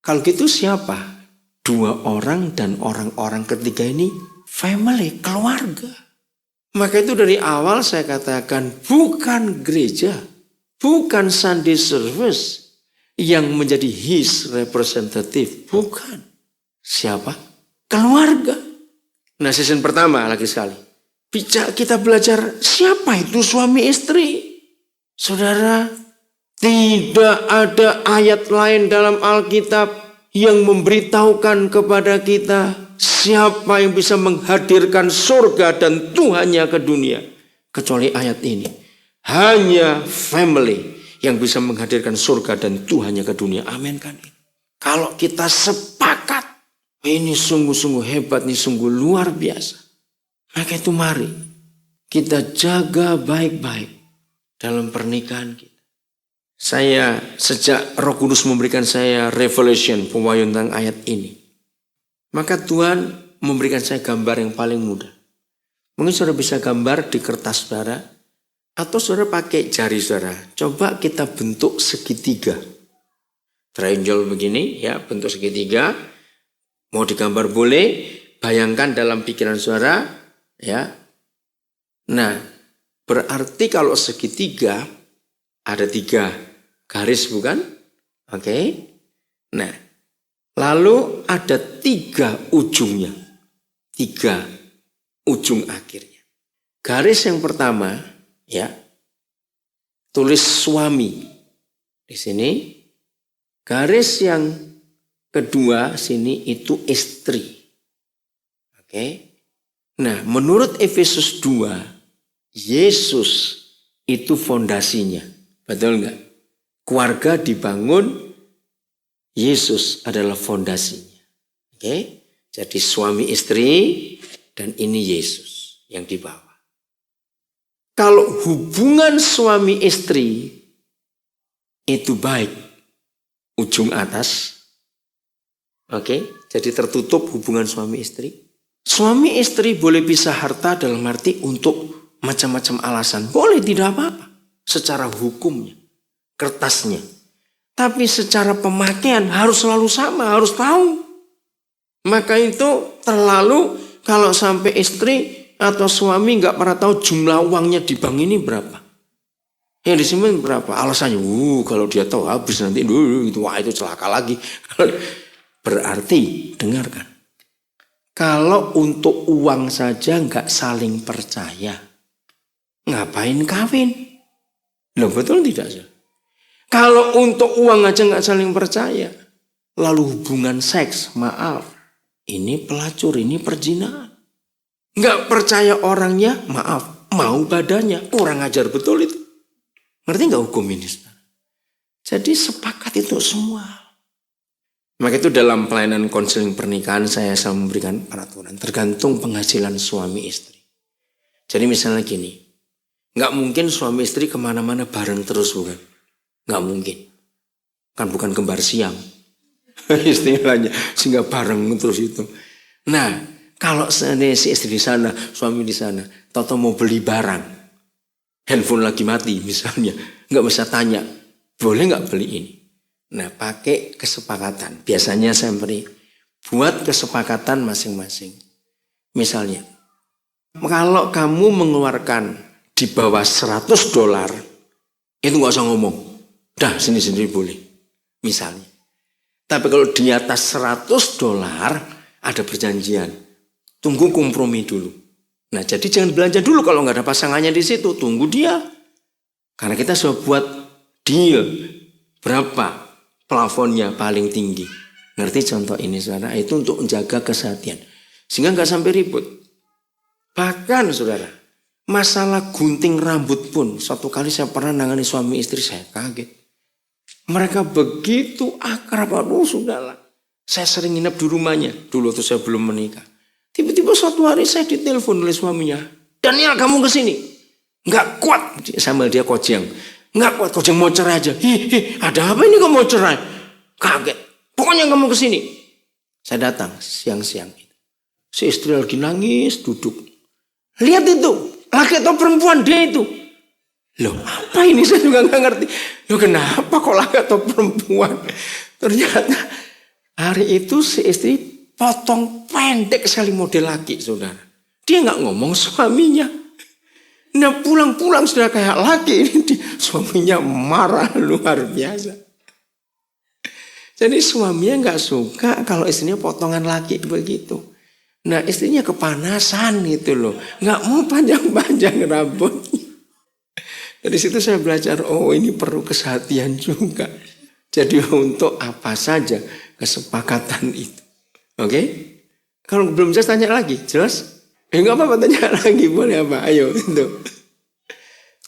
Kalau gitu siapa? Dua orang dan orang-orang ketiga ini family, keluarga. Maka itu dari awal saya katakan bukan gereja, bukan Sunday service yang menjadi his representative. Bukan. Siapa? Keluarga. Nah, season pertama lagi sekali. Kita belajar siapa itu suami istri. Saudara, tidak ada ayat lain dalam Alkitab yang memberitahukan kepada kita siapa yang bisa menghadirkan surga dan Tuhannya ke dunia. Kecuali ayat ini. Hanya family yang bisa menghadirkan surga dan Tuhannya ke dunia. Amin kan? Kalau kita sepakat, ini sungguh-sungguh hebat, ini sungguh luar biasa. Maka itu mari kita jaga baik-baik dalam pernikahan kita. Saya sejak Roh Kudus memberikan saya revelation, pewahyuan tentang ayat ini. Maka Tuhan memberikan saya gambar yang paling mudah. Mungkin saudara bisa gambar di kertas saudara. Atau saudara pakai jari saudara. Coba kita bentuk segitiga. Triangle begini ya, bentuk segitiga. Mau digambar boleh. Bayangkan dalam pikiran saudara. Ya, nah berarti kalau segitiga ada 3 garis bukan? Oke. Nah, lalu ada 3 ujungnya, 3 ujung akhirnya. Garis yang pertama, ya, tulis suami di sini. Garis yang kedua sini itu istri. Oke. Nah, menurut Efesus 2, Yesus itu fondasinya. Betul enggak? Keluarga dibangun, Yesus adalah fondasinya. Oke? Jadi suami istri dan ini Yesus yang dibawa. Kalau hubungan suami istri itu baik, ujung atas. Oke? Jadi tertutup hubungan suami istri. Suami istri boleh pisah harta dalam arti untuk macam-macam alasan. Boleh, tidak apa-apa. Secara hukumnya, kertasnya. Tapi secara pemakaian harus selalu sama, harus tahu. Maka itu terlalu kalau sampai istri atau suami nggak pernah tahu jumlah uangnya di bank ini berapa. Yang disimpan berapa. Alasannya, kalau dia tahu habis nanti itu, wah itu celaka lagi. Berarti, dengarkan. Kalau untuk uang saja nggak saling percaya, ngapain kawin? Loh betul tidak sih? Kalau untuk uang aja nggak saling percaya, lalu hubungan seks, maaf, ini pelacur, ini perzinahan. Nggak percaya orangnya, maaf, mau badannya, kurang ajar betul itu. Ngerti nggak hukum ini? Jadi sepakat itu semua. Maka itu dalam pelayanan konseling pernikahan saya selalu memberikan peraturan tergantung penghasilan suami istri. Jadi misalnya gini, nggak mungkin suami istri kemana-mana bareng terus bukan? Nggak mungkin. Kan bukan kembar siam. Istilahnya, sehingga bareng terus itu. Nah, kalau si istri di sana, suami di sana, atau mau beli barang, handphone lagi mati misalnya, nggak bisa tanya, boleh nggak beli ini? Nah, pakai kesepakatan. Biasanya saya beri buat kesepakatan masing-masing. Misalnya, kalau kamu mengeluarkan di bawah $100, itu nggak usah ngomong. Dah, sini-sini boleh. Misalnya. Tapi kalau di atas $100, ada perjanjian. Tunggu kompromi dulu. Nah, jadi jangan belanja dulu kalau nggak ada pasangannya di situ. Tunggu dia. Karena kita sudah buat deal. Berapa plafonnya paling tinggi. Ngerti contoh ini saudara? Itu untuk menjaga kesehatan. Sehingga nggak sampai ribut. Bahkan saudara, masalah gunting rambut pun. Satu kali saya pernah nangani suami istri, saya kaget. Mereka begitu akrab. Aduh sudahlah. Saya sering nginep di rumahnya. Dulu tuh saya belum menikah. Tiba-tiba suatu hari saya ditelepon oleh suaminya. Daniel, kamu kesini. Nggak kuat. Sambil dia kojeng. Nggak kuat, kojeng mau cerai aja. Ada apa ini kamu mau cerai? Kaget. Pokoknya kamu kesini. Saya datang siang-siang. Si istri lagi nangis, duduk. Lihat itu. Laki atau perempuan dia itu. Loh apa ini, saya juga nggak ngerti. Loh kenapa kok laki atau perempuan? Ternyata hari itu si istri potong pendek sekali model laki, saudara. Dia nggak ngomong suaminya. Nah pulang-pulang sudah kayak laki ini, suaminya marah luar biasa. Jadi suaminya nggak suka kalau istrinya potongan laki begitu. Nah istrinya kepanasan gitu loh, nggak mau panjang-panjang rambutnya. Dari situ saya belajar, oh ini perlu kesehatian juga. Jadi untuk apa saja kesepakatan itu. Oke? Kalau belum jelas tanya lagi, jelas? Enggak apa-apa, tanya lagi, boleh apa? Ayo itu.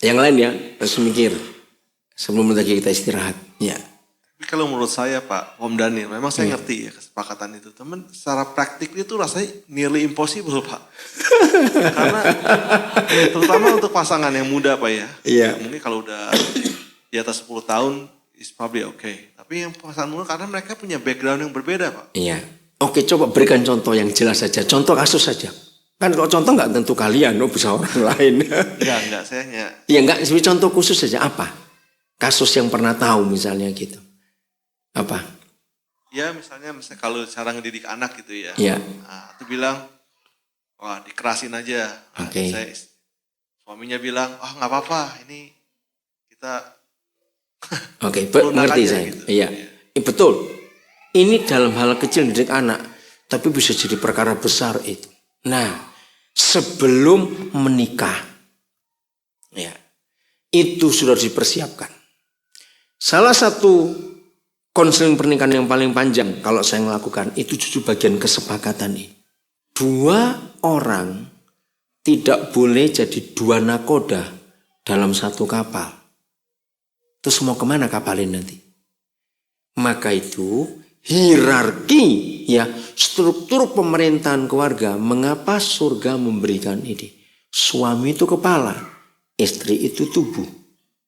Yang lain ya, harus mikir sebelum lagi kita istirahat. Ya. Tapi kalau menurut saya Pak, Om Daniel, memang saya ngerti ya kesepakatan itu. Teman secara praktik itu rasanya nearly impossible Pak. Karena terutama untuk pasangan yang muda Pak ya. Iya. Mungkin kalau udah di atas 10 tahun, is probably okay. Tapi yang pasangan muda karena mereka punya background yang berbeda Pak. Iya. Oke, coba berikan contoh yang jelas saja. Contoh kasus saja. Kan kalau contoh nggak tentu kalian, bisa orang lain. Enggak, saya enggak. Ya enggak, contoh khusus saja apa? Kasus yang pernah tahu misalnya gitu. Apa? Ya misalnya kalau cara ngedidik anak gitu ya. Iya. Nah, itu bilang, wah dikerasin aja. Nah, Oke. Suaminya bilang, oh nggak apa-apa, ini kita. Oke, mengerti saya. Gitu. Iya, betul. Ini dalam hal kecil didik anak, tapi bisa jadi perkara besar itu. Nah, sebelum menikah, ya, itu sudah dipersiapkan. Salah satu konseling pernikahan yang paling panjang kalau saya melakukan itu justru bagian kesepakatan ini. 2 orang tidak boleh jadi 2 nakoda dalam satu kapal. Terus mau kemana kapalnya nanti? Maka itu hierarki ya struktur pemerintahan keluarga. Mengapa surga memberikan ini? Suami itu kepala, istri itu tubuh.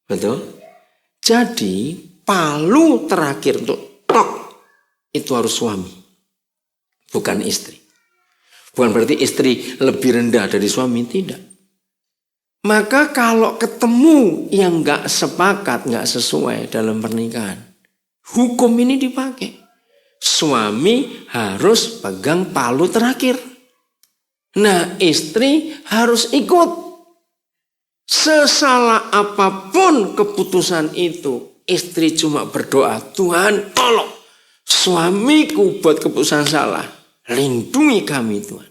Betul? Jadi palu terakhir untuk tok itu harus suami, bukan istri. Bukan berarti istri lebih rendah dari suami, tidak. Maka kalau ketemu yang gak sepakat, gak sesuai dalam pernikahan, hukum ini dipakai. Suami harus pegang palu terakhir. Nah, istri harus ikut. Sesalah apapun keputusan itu, istri cuma berdoa, Tuhan tolong suamiku buat keputusan salah. Lindungi kami Tuhan.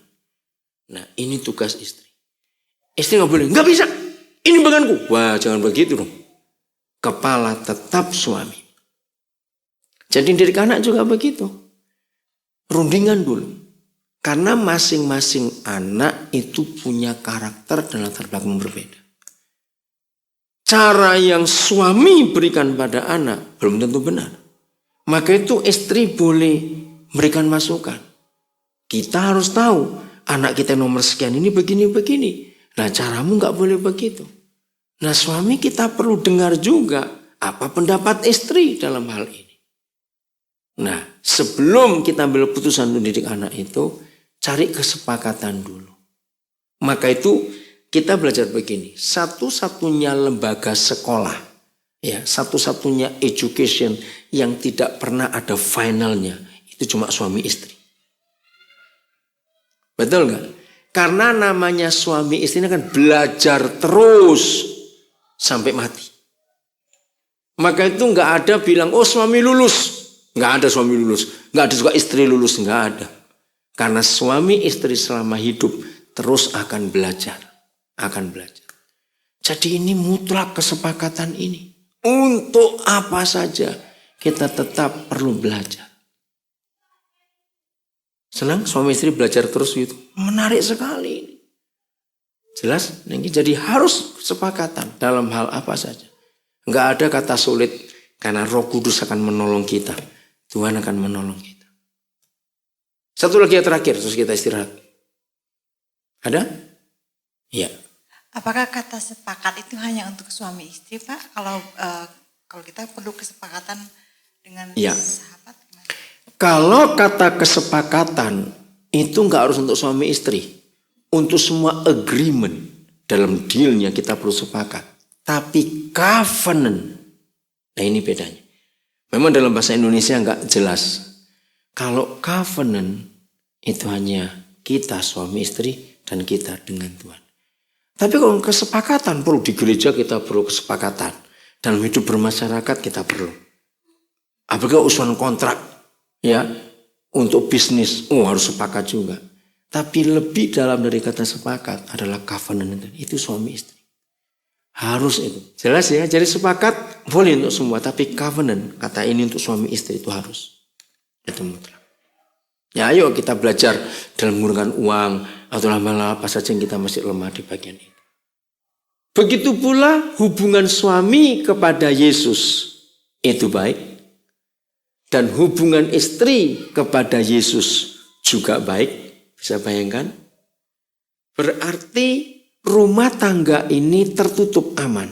Nah, ini tugas istri. Istri nggak boleh, nggak bisa. Ini bagianku. Wah, jangan begitu dong. Kepala tetap suami. Jadi didik anak juga begitu. Rundingan dulu. Karena masing-masing anak itu punya karakter dan latar belakang berbeda. Cara yang suami berikan pada anak belum tentu benar. Maka itu istri boleh berikan masukan. Kita harus tahu anak kita nomor sekian ini begini-begini. Nah caramu nggak boleh begitu. Nah suami kita perlu dengar juga apa pendapat istri dalam hal ini. Nah sebelum kita ambil keputusan untuk didik anak itu, cari kesepakatan dulu. Maka itu kita belajar begini, satu-satunya lembaga sekolah, ya satu-satunya education yang tidak pernah ada finalnya, itu cuma suami istri. Betul nggak? Karena namanya suami istri ini kan belajar terus sampai mati. Maka itu nggak ada bilang, oh suami lulus. Nggak ada suami lulus. Nggak ada juga istri lulus. Nggak ada. Karena suami istri selama hidup terus akan belajar. Akan belajar. Jadi ini mutlak kesepakatan ini. Untuk apa saja kita tetap perlu belajar. Senang suami istri belajar terus gitu. Menarik sekali. Jelas? Jadi harus kesepakatan dalam hal apa saja. Enggak ada kata sulit karena Roh Kudus akan menolong kita. Tuhan akan menolong kita. Satu lagi yang terakhir terus kita istirahat. Ada? Iya. Apakah kata sepakat itu hanya untuk suami istri, Pak? Kalau kita perlu kesepakatan dengan sahabat gimana? Kalau kata kesepakatan itu nggak harus untuk suami istri. Untuk semua agreement dalam dealnya kita perlu sepakat. Tapi covenant, nah ini bedanya. Memang dalam bahasa Indonesia nggak jelas. Kalau covenant itu hanya kita suami istri dan kita dengan Tuhan. Tapi kalau kesepakatan perlu di gereja kita perlu kesepakatan. Dalam hidup bermasyarakat kita perlu. Apalagi usulan kontrak ya untuk bisnis, harus sepakat juga. Tapi lebih dalam dari kata sepakat adalah covenant itu suami istri. Harus itu. Jelas ya, jadi sepakat boleh untuk semua, tapi covenant kata ini untuk suami istri itu harus. Itu mutlak. Ya ayo kita belajar dalam menggunakan uang atau lama-lama apa saja yang kita masih lemah di bagian ini. Begitu pula hubungan suami kepada Yesus itu baik. Dan hubungan istri kepada Yesus juga baik. Bisa bayangkan? Berarti rumah tangga ini tertutup aman.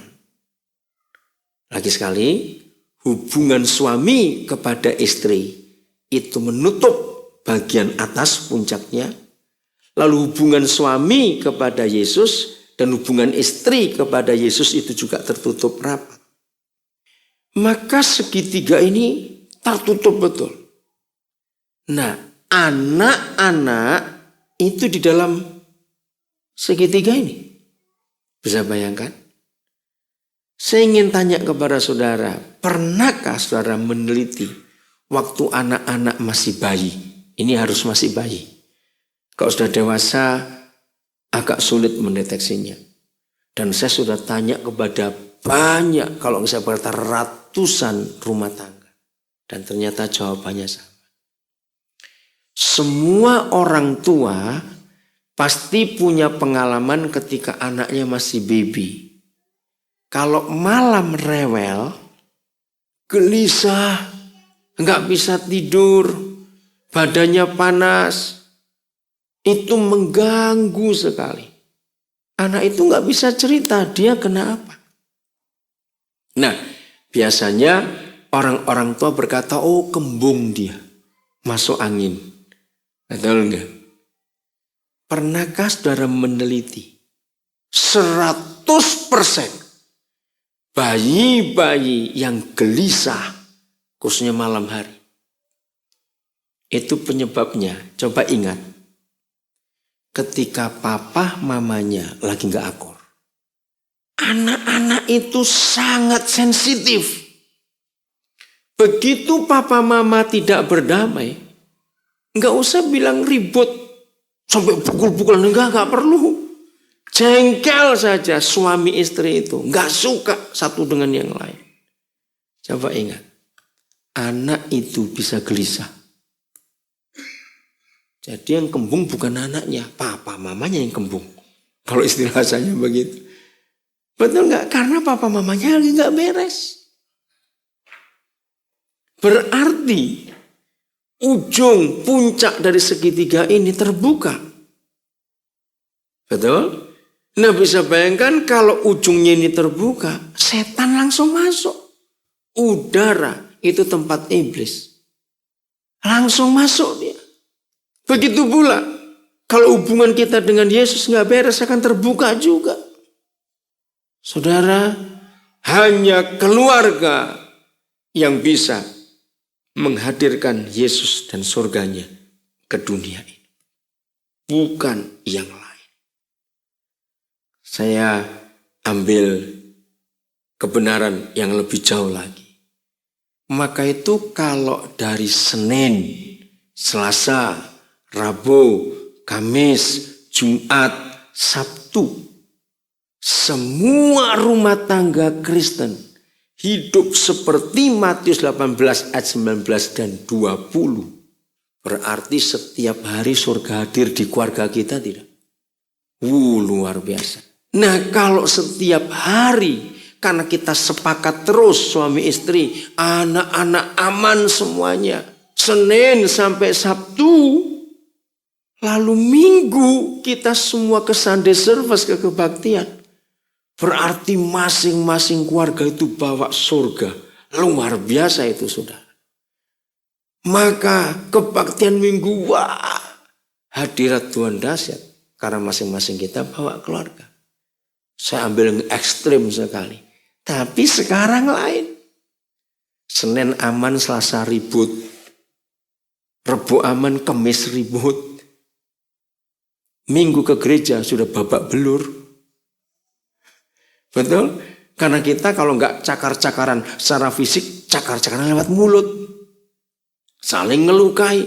Lagi sekali, hubungan suami kepada istri itu menutup bagian atas puncaknya. Lalu hubungan suami kepada Yesus dan hubungan istri kepada Yesus itu juga tertutup rapat. Maka segitiga ini tertutup betul. Nah, anak-anak itu di dalam segitiga ini. Bisa bayangkan? Saya ingin tanya kepada saudara, pernahkah saudara meneliti waktu anak-anak masih bayi? Ini harus masih bayi. Kalau sudah dewasa, agak sulit mendeteksinya. Dan saya sudah tanya kepada banyak, kalau saya berkata ratusan rumah tangga. Dan ternyata jawabannya sama. Semua orang tua pasti punya pengalaman ketika anaknya masih baby. Kalau malam rewel, gelisah, nggak bisa tidur, badannya panas, itu mengganggu sekali. Anak itu nggak bisa cerita dia kena apa. Nah, biasanya orang-orang tua berkata, oh kembung dia, masuk angin. Betul enggak? Pernahkah saudara meneliti 100% bayi-bayi yang gelisah, khususnya malam hari, itu penyebabnya, coba ingat, ketika papa mamanya lagi gak akur. Anak-anak itu sangat sensitif. Begitu papa mama tidak berdamai, gak usah bilang ribut sampai pukul-pukulan, enggak perlu. Jengkel saja suami istri itu, gak suka satu dengan yang lain. Coba ingat, anak itu bisa gelisah. Jadi yang kembung bukan anaknya, papa mamanya yang kembung. Kalau istilah saya begitu. Betul nggak? Karena papa mamanya lagi nggak beres. Berarti ujung puncak dari segitiga ini terbuka. Betul? Nah bisa bayangkan kalau ujungnya ini terbuka, setan langsung masuk. Udara itu tempat iblis. Langsung masuk dia. Begitu pula, kalau hubungan kita dengan Yesus nggak beres akan terbuka juga. Saudara, hanya keluarga yang bisa menghadirkan Yesus dan surganya ke dunia ini. Bukan yang lain. Saya ambil kebenaran yang lebih jauh lagi. Maka itu kalau dari Senin, Selasa, Rabu, Kamis, Jumat, Sabtu, semua rumah tangga Kristen hidup seperti Matius 18 ayat 19 dan 20. Berarti setiap hari surga hadir di keluarga kita tidak? Luar biasa. Nah kalau setiap hari, karena kita sepakat terus suami istri, anak-anak aman semuanya, Senin sampai Sabtu, lalu Minggu kita semua ke Sunday service, ke kebaktian. Berarti masing-masing keluarga itu bawa surga. Luar biasa itu saudara. Maka kebaktian Minggu, wah, hadirat Tuhan dahsyat. Karena masing-masing kita bawa keluarga. Saya ambil yang ekstrim sekali. Tapi sekarang lain. Senin aman, Selasa ribut. Rebo aman, Kemis ribut. Minggu ke gereja sudah babak belur. Betul? Karena kita kalau nggak cakar-cakaran secara fisik, cakar-cakaran lewat mulut. Saling ngelukai.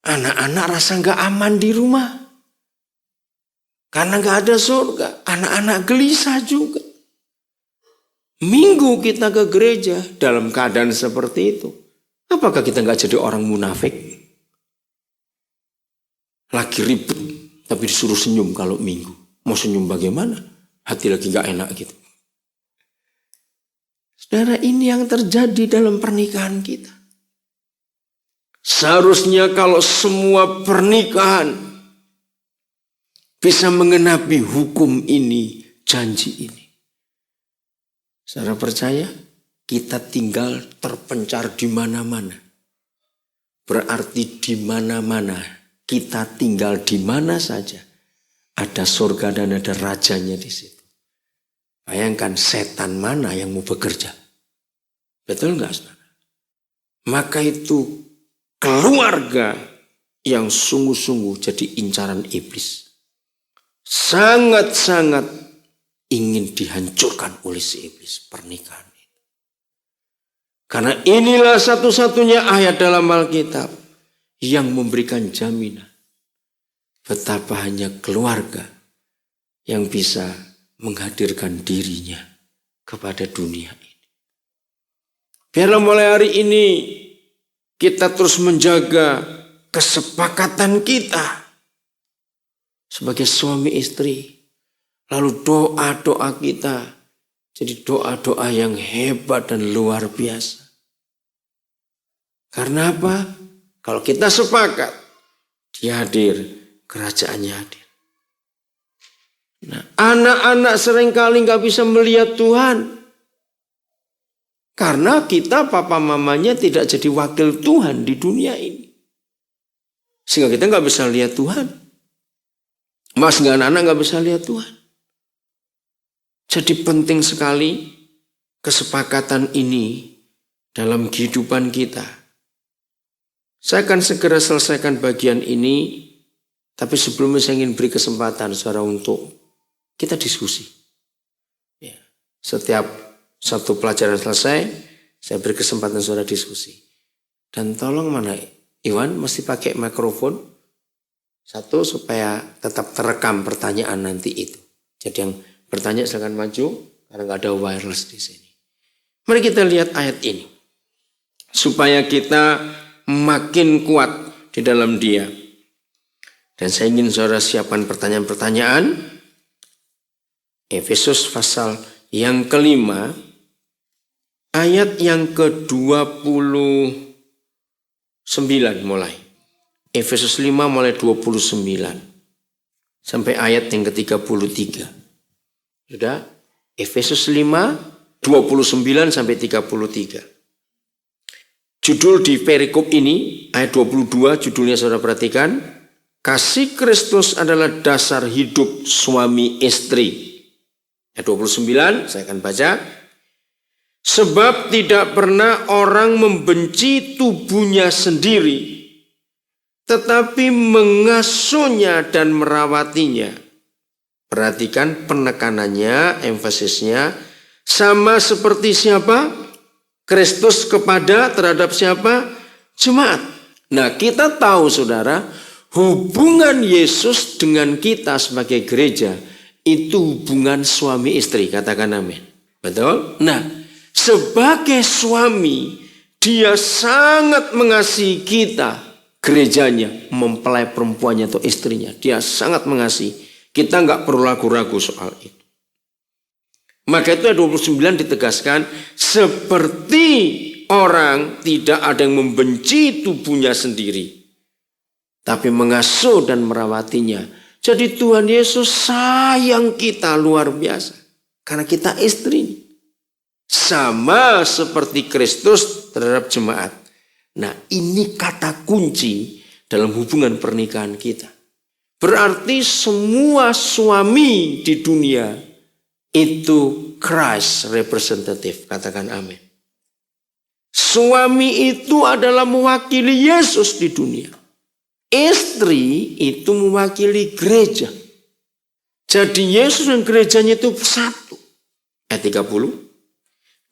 Anak-anak rasa nggak aman di rumah. Karena nggak ada surga. Anak-anak gelisah juga. Minggu kita ke gereja dalam keadaan seperti itu. Apakah kita nggak jadi orang munafik? Lagi ribut, tapi disuruh senyum kalau minggu. Mau senyum bagaimana? Hati lagi nggak enak gitu. Saudara, ini yang terjadi dalam pernikahan kita. Seharusnya kalau semua pernikahan bisa mengenapi hukum ini, janji ini. Saudara percaya? Kita tinggal terpencar di mana-mana. Berarti di mana-mana. Kita tinggal di mana saja. Ada surga dan ada rajanya di situ. Bayangkan setan mana yang mau bekerja. Betul nggak, saudara? Maka itu keluarga yang sungguh-sungguh jadi incaran iblis. Sangat-sangat ingin dihancurkan oleh si iblis pernikahan. Karena inilah satu-satunya ayat dalam Alkitab yang memberikan jaminan betapa hanya keluarga yang bisa menghadirkan dirinya kepada dunia ini. Biarlah mulai hari ini kita terus menjaga kesepakatan kita sebagai suami istri. Lalu doa-doa kita jadi doa-doa yang hebat dan luar biasa. Karena apa? Kalau kita sepakat, Dia hadir, kerajaannya hadir. Nah, anak-anak seringkali nggak bisa melihat Tuhan. Karena kita papa mamanya tidak jadi wakil Tuhan di dunia ini. Sehingga kita nggak bisa lihat Tuhan. Mas nggak anak-anak nggak bisa lihat Tuhan. Jadi penting sekali kesepakatan ini dalam kehidupan kita. Saya akan segera selesaikan bagian ini, tapi sebelumnya saya ingin beri kesempatan saudara untuk kita diskusi. Ya, setiap satu pelajaran selesai, saya beri kesempatan saudara diskusi. Dan tolong mana Iwan mesti pakai mikrofon satu supaya tetap terekam pertanyaan nanti itu. Jadi yang bertanya silakan maju karena nggak ada wireless di sini. Mari kita lihat ayat ini supaya kita makin kuat di dalam Dia. Dan saya ingin saudara siapkan pertanyaan-pertanyaan. Efesus pasal yang kelima ayat yang ke-29 mulai. Efesus 5 mulai 29 sampai ayat yang ke-33. Sudah, Efesus 5, 29 sampai 33. Judul di perikop ini, ayat 22, judulnya saudara perhatikan. Kasih Kristus adalah dasar hidup suami istri. Ayat 29, saya akan baca. Sebab tidak pernah orang membenci tubuhnya sendiri, tetapi mengasuhnya dan merawatinya. Perhatikan penekanannya, emfasisnya. Sama seperti siapa? Kristus terhadap siapa? Jemaat. Nah, kita tahu saudara, hubungan Yesus dengan kita sebagai gereja itu hubungan suami istri. Katakan amin. Betul? Nah, sebagai suami, Dia sangat mengasihi kita, gerejanya, mempelai perempuannya atau istrinya. Dia sangat mengasihi. Kita nggak perlu ragu-ragu soal itu. Maka itu ayat 29 ditegaskan, seperti orang tidak ada yang membenci tubuhnya sendiri, tapi mengasuh dan merawatinya. Jadi Tuhan Yesus sayang kita luar biasa. Karena kita istri. Sama seperti Kristus terhadap jemaat. Nah, ini kata kunci dalam hubungan pernikahan kita. Berarti semua suami di dunia itu Christ representative. Katakan amin. Suami itu adalah mewakili Yesus di dunia. Istri itu mewakili gereja. Jadi Yesus dan gerejanya itu satu. Ayat 30.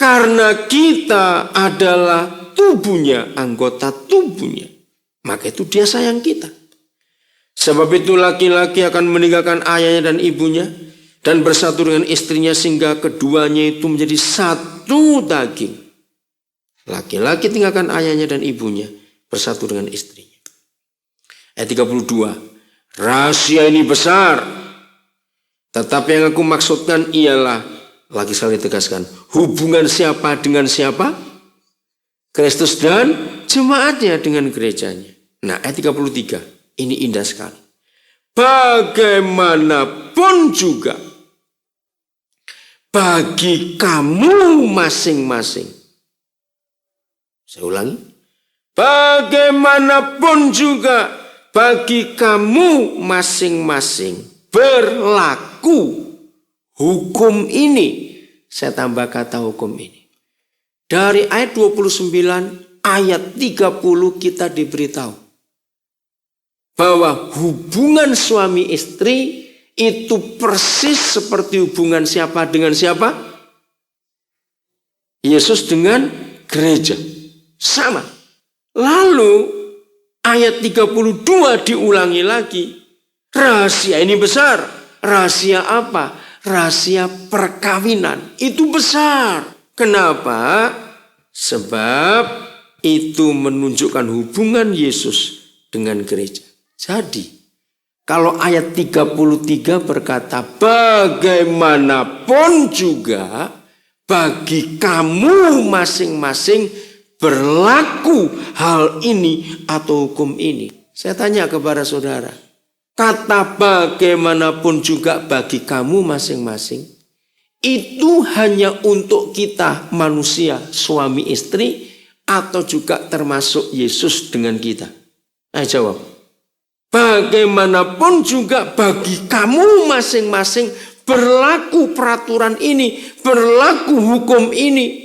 Karena kita adalah tubuhnya, anggota tubuhnya, maka itu dia sayang kita. Sebab itu laki-laki akan meninggalkan ayahnya dan ibunya dan bersatu dengan istrinya sehingga keduanya itu menjadi satu daging. Laki-laki tinggalkan ayahnya dan ibunya, bersatu dengan istrinya. Ayat 32. Rahasia ini besar, tetapi yang aku maksudkan ialah, lagi sekali tegaskan, hubungan siapa dengan siapa? Kristus dan jemaatnya dengan gerejanya. Nah, ayat 33, ini indah sekali. Bagaimanapun juga, bagi kamu masing-masing. Saya ulangi. Bagaimanapun juga, bagi kamu masing-masing berlaku hukum ini. Saya tambah kata hukum ini. Dari ayat 29, ayat 30 kita diberitahu bahwa hubungan suami istri itu persis seperti hubungan siapa dengan siapa? Yesus dengan gereja. Sama. Lalu ayat 32 diulangi lagi. Rahasia ini besar. Rahasia apa? Rahasia perkawinan. Itu besar. Kenapa? Sebab itu menunjukkan hubungan Yesus dengan gereja. Jadi, kalau ayat 33 berkata, bagaimanapun juga bagi kamu masing-masing berlaku hal ini atau hukum ini. Saya tanya kepada saudara, kata bagaimanapun juga bagi kamu masing-masing, itu hanya untuk kita manusia, suami istri, atau juga termasuk Yesus dengan kita? Ayo jawab. Bagaimanapun juga bagi kamu masing-masing berlaku peraturan ini, berlaku hukum ini.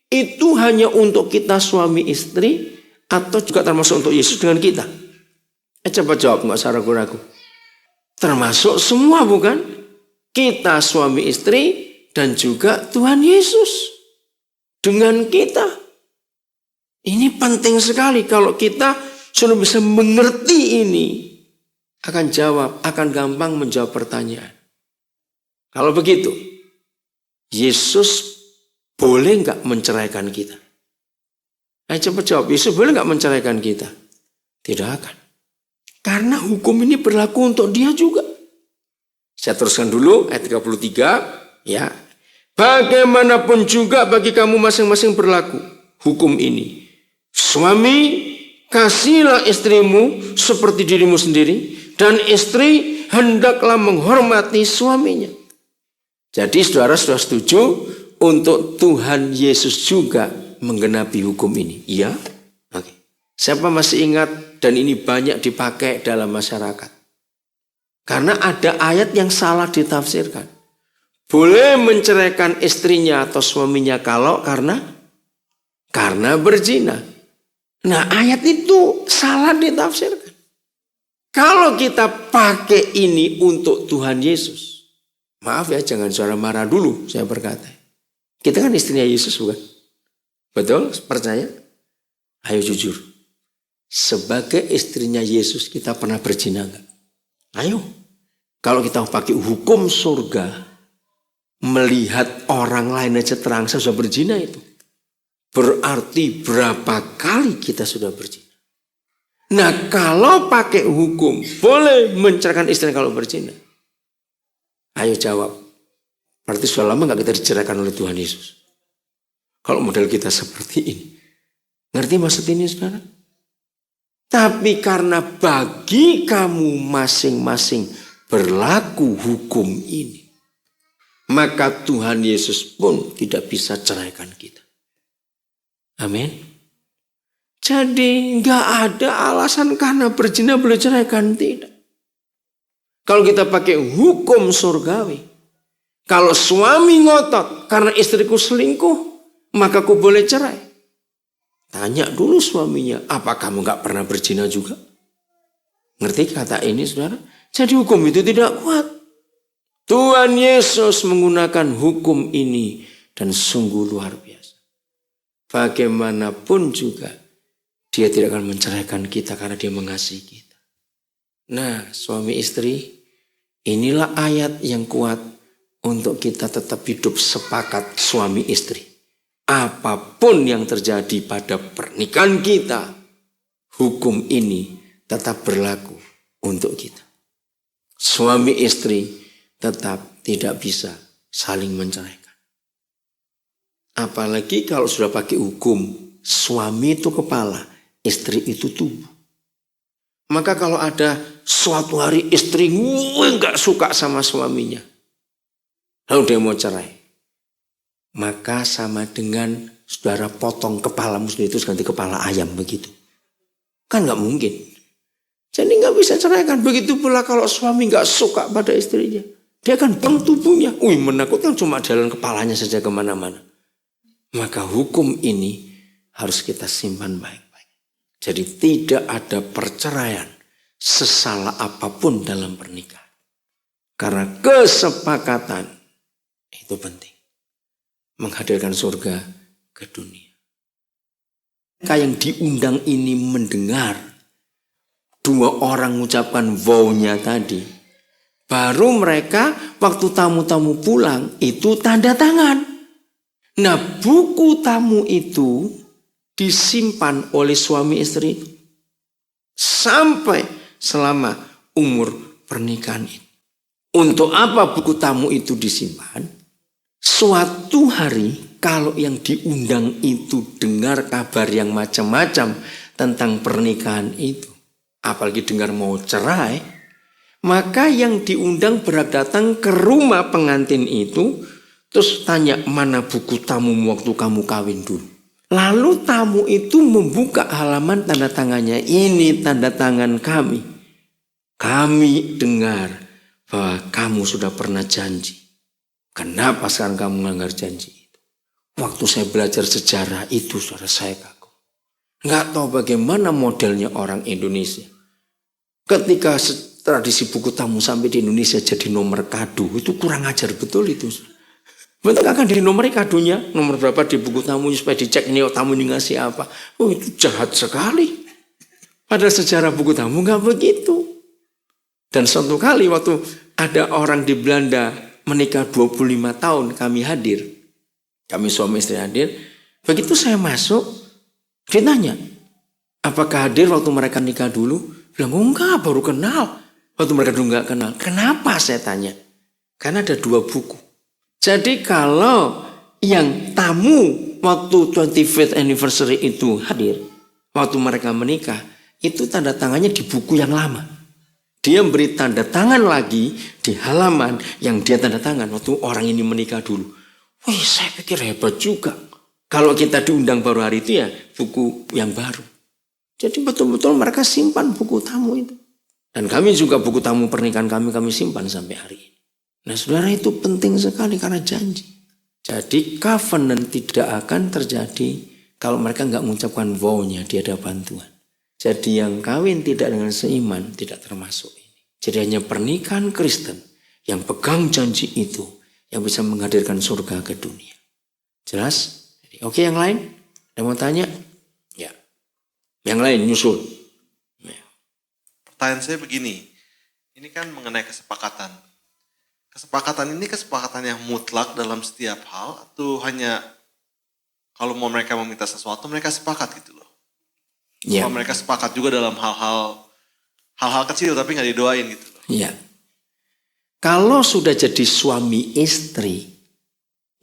Itu hanya untuk kita suami istri atau juga termasuk untuk Yesus dengan kita? Coba jawab, nggak usah ragu-ragu. Termasuk semua bukan? Kita suami istri dan juga Tuhan Yesus dengan kita. Ini penting sekali kalau kita sudah bisa mengerti ini. Akan gampang menjawab pertanyaan. Kalau begitu, Yesus boleh nggak menceraikan kita? Ayo cepat jawab, Yesus boleh nggak menceraikan kita? Tidak akan. Karena hukum ini berlaku untuk dia juga. Saya teruskan dulu ayat 33. Ya. Bagaimanapun juga bagi kamu masing-masing berlaku hukum ini. Suami, kasihlah istrimu seperti dirimu sendiri. Dan istri hendaklah menghormati suaminya. Jadi saudara sudah setuju untuk Tuhan Yesus juga menggenapi hukum ini? Iya? Oke. Siapa masih ingat dan ini banyak dipakai dalam masyarakat? Karena ada ayat yang salah ditafsirkan. Boleh menceraikan istrinya atau suaminya kalau karena berzina. Nah, ayat itu salah ditafsirkan. Kalau kita pakai ini untuk Tuhan Yesus, maaf ya, jangan saudara marah dulu saya berkata. Kita kan istrinya Yesus bukan? Betul? Percaya? Ayo jujur. Sebagai istrinya Yesus kita pernah berzina enggak? Ayo. Kalau kita pakai hukum surga, melihat orang lain aja terangsang sudah berzina itu. Berarti berapa kali kita sudah berzina? Nah, kalau pakai hukum boleh menceraikan istri kalau berzina. Ayo jawab. Berarti sudah lama gak kita diceraikan oleh Tuhan Yesus? Kalau model kita seperti ini. Ngerti maksud ini saudara? Tapi karena bagi kamu masing-masing berlaku hukum ini, maka Tuhan Yesus pun tidak bisa ceraikan kita. Amin. Jadi nggak ada alasan karena berzina boleh ceraikan, tidak. Kalau kita pakai hukum surgawi, kalau suami ngotot karena istriku selingkuh, maka aku boleh cerai. Tanya dulu suaminya, apa kamu gak pernah berzina juga? Ngerti kata ini saudara? Jadi hukum itu tidak kuat. Tuhan Yesus menggunakan hukum ini dan sungguh luar biasa. Bagaimanapun juga dia tidak akan menceraikan kita karena dia mengasihi kita. Nah, suami istri, inilah ayat yang kuat untuk kita tetap hidup sepakat suami istri. Apapun yang terjadi pada pernikahan kita, hukum ini tetap berlaku untuk kita. Suami istri tetap tidak bisa saling menceraikan. Apalagi kalau sudah pakai hukum, suami itu kepala, istri itu tubuh. Maka kalau ada suatu hari istri nggak suka sama suaminya, lalu dia mau cerai, maka sama dengan saudara potong kepalamu sendiri itu ganti kepala ayam begitu. Kan nggak mungkin. Jadi nggak bisa ceraikan. Begitu pula kalau suami nggak suka pada istrinya, dia akan buang tubuhnya. Menakutkan cuma jalan kepalanya saja kemana-mana. Maka hukum ini harus kita simpan baik-baik. Jadi tidak ada perceraian sesalah apapun dalam pernikahan. Karena kesepakatan itu penting. Menghadirkan surga ke dunia. Mereka yang diundang ini mendengar dua orang mengucapkan vow-nya tadi. Baru mereka waktu tamu-tamu pulang itu tanda tangan. Nah, buku tamu itu disimpan oleh suami istri sampai selama umur pernikahan ini. Untuk apa buku tamu itu disimpan? Suatu hari kalau yang diundang itu dengar kabar yang macam-macam tentang pernikahan itu, apalagi dengar mau cerai, maka yang diundang datang ke rumah pengantin itu, terus tanya mana buku tamumu waktu kamu kawin dulu. Lalu tamu itu membuka halaman tanda tangannya, ini tanda tangan kami. Kami dengar bahwa kamu sudah pernah janji. Kenapa sekarang kamu melanggar janji itu? Waktu saya belajar sejarah itu, saudara, saya kagum. Nggak tahu bagaimana modelnya orang Indonesia. Ketika tradisi buku tamu sampai di Indonesia jadi nomor kado, itu kurang ajar betul itu. Betul akan di nomor kadonya, nomor berapa di buku tamunya supaya dicek ini tamu ini ngasih apa. Itu jahat sekali. Pada sejarah buku tamu nggak begitu. Dan suatu kali waktu ada orang di Belanda menikah 25 tahun, kami hadir. Kami suami istri hadir. Begitu saya masuk, dia tanya, apakah hadir waktu mereka nikah dulu? Bilang, enggak, baru kenal. Waktu mereka dulu enggak kenal. Kenapa saya tanya? Karena ada dua buku. Jadi kalau yang tamu waktu 25th anniversary itu hadir, waktu mereka menikah, itu tanda tangannya di buku yang lama. Dia beri tanda tangan lagi di halaman yang dia tanda tangan waktu orang ini menikah dulu. Wih, saya pikir hebat juga. Kalau kita diundang baru hari itu ya buku yang baru. Jadi betul-betul mereka simpan buku tamu itu. Dan kami juga buku tamu pernikahan kami simpan sampai hari ini. Nah, saudara, itu penting sekali karena janji. Jadi covenant tidak akan terjadi kalau mereka nggak mengucapkan vow-nya di hadapan Tuhan. Jadi yang kawin tidak dengan seiman tidak termasuk ini. Jadi hanya pernikahan Kristen yang pegang janji itu yang bisa menghadirkan surga ke dunia. Jelas? Oke, yang lain? Ada mau tanya? Ya. Yang lain nyusul. Ya. Pertanyaan saya begini. Ini kan mengenai kesepakatan. Kesepakatan ini kesepakatan yang mutlak dalam setiap hal atau hanya kalau mau mereka meminta sesuatu mereka sepakat gitu loh. Ya. Kalau mereka sepakat juga dalam hal-hal kecil tapi nggak didoain gitu loh. Iya. Kalau sudah jadi suami istri,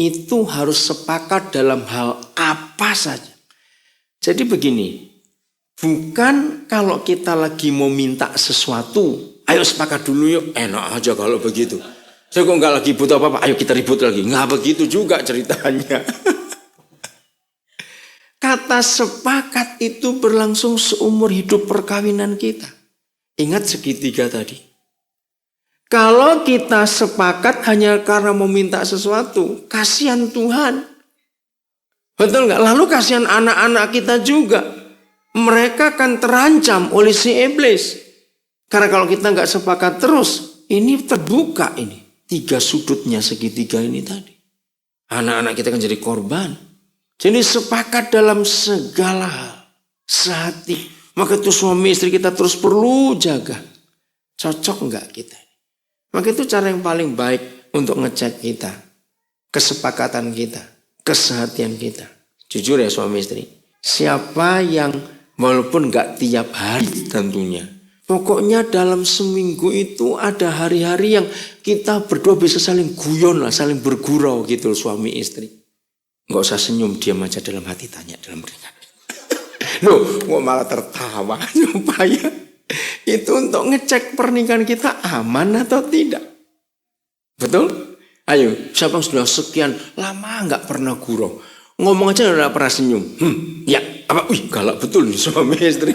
itu harus sepakat dalam hal apa saja. Jadi begini, bukan kalau kita lagi mau minta sesuatu, ayo sepakat dulu yuk, enak aja kalau begitu. Saya kok nggak lagi butuh apa-apa, ayo kita ribut lagi. Nggak begitu juga ceritanya. Kata sepakat itu berlangsung seumur hidup perkawinan kita. Ingat segitiga tadi. Kalau kita sepakat hanya karena meminta sesuatu, kasihan Tuhan. Betul nggak? Lalu kasihan anak-anak kita juga. Mereka akan terancam oleh si iblis. Karena kalau kita nggak sepakat terus, ini terbuka ini. 3 sudutnya segitiga ini tadi. Anak-anak kita akan jadi korban. Jadi sepakat dalam segala hal. Sehati. Maka itu suami istri kita terus perlu jaga. Cocok nggak kita? Maka itu cara yang paling baik untuk ngecek kita. Kesepakatan kita. Kesehatian kita. Jujur ya suami istri. Siapa yang walaupun nggak tiap hari tentunya. Pokoknya dalam seminggu itu ada hari-hari yang kita berdua bisa saling guyon lah, saling bergurau gitu suami istri. Nggak usah senyum, diam aja dalam hati, tanya dalam ringan. Loh, kok malah tertawa supaya itu untuk ngecek pernikahan kita aman atau tidak. Betul? Ayo, siapa yang sudah sekian lama nggak pernah gurau. Ngomong aja nggak pernah senyum. Ya, apa? Wih, galak betul nih suami istri.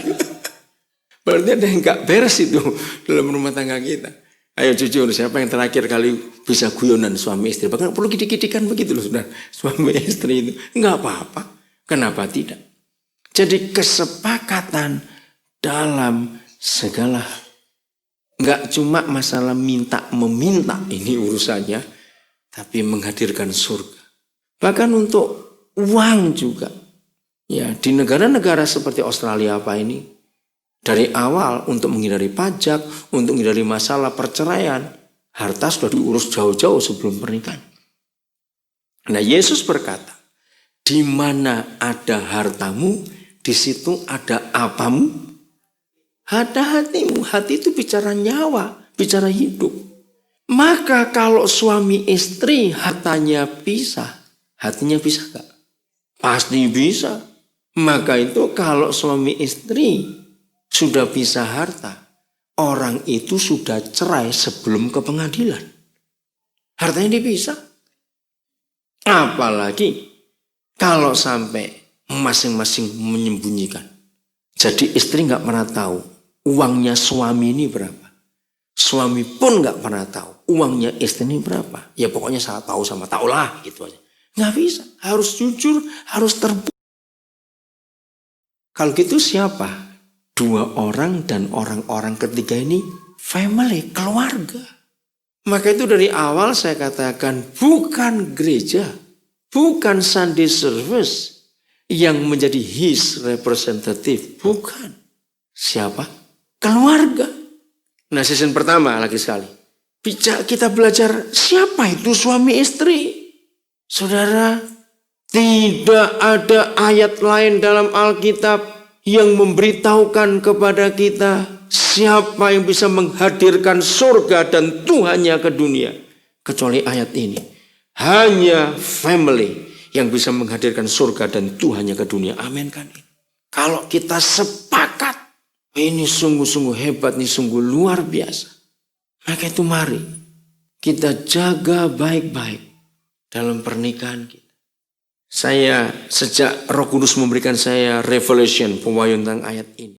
Berarti ada yang gak beres itu dalam rumah tangga kita. Ayo jujur, siapa yang terakhir kali bisa guyonan suami istri? Bahkan perlu kidik-kidikan begitu loh saudara. Suami istri itu nggak apa-apa. Kenapa tidak? Jadi kesepakatan dalam segala. Nggak cuma masalah minta-meminta ini urusannya. Tapi menghadirkan surga. Bahkan untuk uang juga. Ya, di negara-negara seperti Australia apa ini. Dari awal untuk menghindari pajak, untuk menghindari masalah perceraian, harta sudah diurus jauh-jauh sebelum pernikahan. Nah, Yesus berkata, di mana ada hartamu, di situ ada apamu? Ada hatimu. Hati itu bicara nyawa, bicara hidup. Maka kalau suami istri hartanya pisah, hatinya bisa gak? Pasti bisa. Maka itu kalau suami istri sudah pisah harta, orang itu sudah cerai sebelum ke pengadilan. Hartanya dipisah. Apalagi kalau sampai masing-masing menyembunyikan. Jadi istri nggak pernah tahu uangnya suami ini berapa. Suami pun nggak pernah tahu uangnya istri ini berapa. Ya pokoknya saya tahu sama tahu lah gitu aja. Nggak bisa. Harus jujur, harus terbuka. Kalau gitu siapa? 2 orang dan orang-orang ketiga ini family, keluarga. Maka itu dari awal saya katakan bukan gereja, bukan Sunday service yang menjadi his representative. Bukan. Siapa? Keluarga. Nah, season pertama lagi sekali. Kita belajar siapa itu suami istri. Saudara, tidak ada ayat lain dalam Alkitab yang memberitahukan kepada kita siapa yang bisa menghadirkan surga dan Tuhannya ke dunia. Kecuali ayat ini. Hanya family yang bisa menghadirkan surga dan Tuhannya ke dunia. Amin kan? Kalau kita sepakat, ini sungguh-sungguh hebat, ini sungguh luar biasa. Maka itu mari kita jaga baik-baik dalam pernikahan kita. Saya sejak Roh Kudus memberikan saya revelation, pewahyuan tentang ayat ini.